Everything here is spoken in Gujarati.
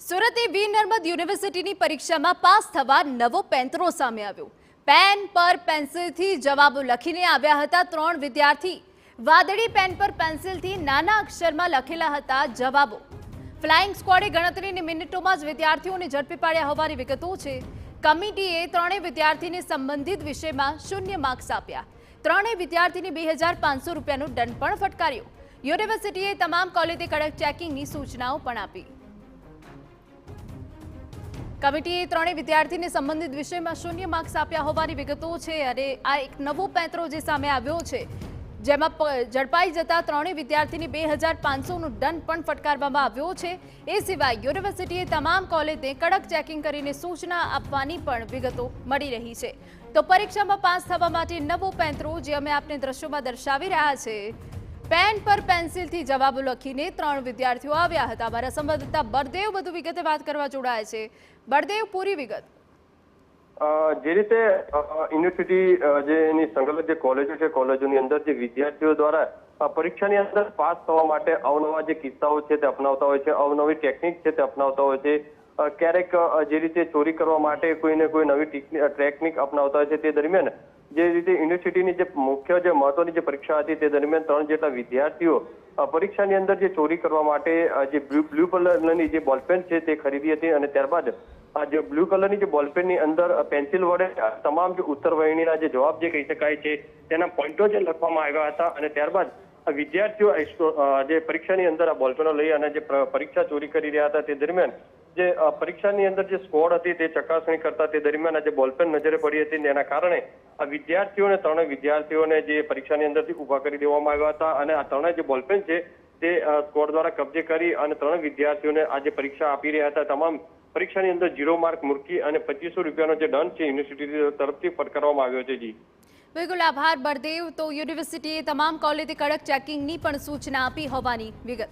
સુરતની વીર નર્મદ યુનિવર્સિટીની પરીક્ષામાં પાસ થવા નવો પેંતરો સામે આવ્યો। પેન પર પેન્સિલથી જવાબો લખીને આવ્યા હતા 3 વિદ્યાર્થી। વાદળી પેન પર પેન્સિલથી નાના અક્ષરમાં લખેલા હતા જવાબો। ફ્લાઇંગ સ્ક્વોડે ગણતરીની મિનિટોમાં જ વિદ્યાર્થીઓને ઝડપી પાડ્યા હોવાની વિગતો છે। કમિટીએ 3 વિદ્યાર્થીને સંબંધિત વિષયમાં 0 માર્ક્સ આપ્યા। 3 વિદ્યાર્થીને 2500 રૂપિયાનો દંડ પણ ફટકાર્યો। યુનિવર્સિટીએ તમામ કોલેજે કડક ચેકિંગની સૂચનાઓ પણ આપી। કમિટીએ 3 વિદ્યાર્થીને સંબંધિત વિષયમાં 0 માર્ક્સ આપ્યા હોવાની વિગતો છે અને આ એક નવો પેંતરો જે સામે આવ્યો છે જેમાં ઝડપાઈ જતા 3 વિદ્યાર્થીને 2500નો દંડ પણ ફટકારવામાં આવ્યો છે। એ સિવાય યુનિવર્સિટીએ તમામ કોલેજને કડક ચેકિંગ કરીને સૂચના આપવાની પણ વિગતો મળી રહી છે। તો પરીક્ષામાં પાસ થવા માટે નવો પેંતરો જે અમે આપને દ્રશ્યોમાં દર્શાવી રહ્યા છે। પેન પર પેન્સિલથી જવાબો લખીને 3 વિદ્યાર્થીઓ આવ્યા હતા। અમારા સંવાદદાતા બળદેવ વધુ વિગતે વાત કરવા જોડાયા છે। બળદેવ, પૂરી વિગત। જે રીતે યુનિવર્સિટી જે એની સંકલિત જે કોલેજો છે, કોલેજોની અંદર જે વિદ્યાર્થીઓ દ્વારા પરીક્ષાની અંદર પાસ થવા માટે અવનવા જે કિસ્સાઓ છે તે અપનાવતા હોય છે, અવનવી ટેકનિક છે તે અપનાવતા હોય છે। ક્યારેક જે રીતે ચોરી કરવા માટે કોઈને કોઈ નવી ટેકનિક અપનાવતા હોય છે। તે દરમિયાન જે રીતે યુનિવર્સિટીની જે મુખ્ય જે મહત્વની જે પરીક્ષા હતી તે દરમિયાન 3 જેટલા વિદ્યાર્થીઓ પરીક્ષાની અંદર જે ચોરી કરવા માટે જે બ્લુ કલરની જે બોલપેન છે તે ખરીદી હતી અને ત્યારબાદ જે બ્લુ કલરની જે બોલપેનની અંદર પેન્સિલ વડે તમામ જે ઉત્તરવહિણીના જે જવાબ જે કહી શકાય છે તેના પોઈન્ટો જે લખવામાં આવ્યા હતા અને ત્યારબાદ વિદ્યાર્થીઓ જે પરીક્ષાની અંદર આ બોલપેનો લઈ અને જે પરીક્ષા ચોરી કરી રહ્યા હતા તે દરમિયાન જે પરીક્ષાની અંદર જે સ્કોડ હતી તે ચકાસણી કરતા તે દરમિયાન જે બોલપેન નજરે પડી હતી તેના કારણે આ વિદ્યાર્થીઓને 3 વિદ્યાર્થીઓને જે પરીક્ષાની અંદરથી ઉભા કરી દેવામાં આવ્યા હતા અને આ 3 જે બોલપેન છે તે સ્કોડ દ્વારા કબજે કરી અને 3 વિદ્યાર્થીઓને આ જે પરીક્ષા આપી રહ્યા હતા તમામ પરીક્ષાની અંદર 0 માર્ક મૂકી અને 2500 રૂપિયાનો જે દંડ છે યુનિવર્સિટી તરફથી ફટકારવામાં આવ્યો છે। જી બિલકુલ, આભાર બળદેવ। તો યુનિવર્સિટીએ તમામ કોલેજે કડક ચેકિંગની પણ સૂચના આપી હોવાની વિગત।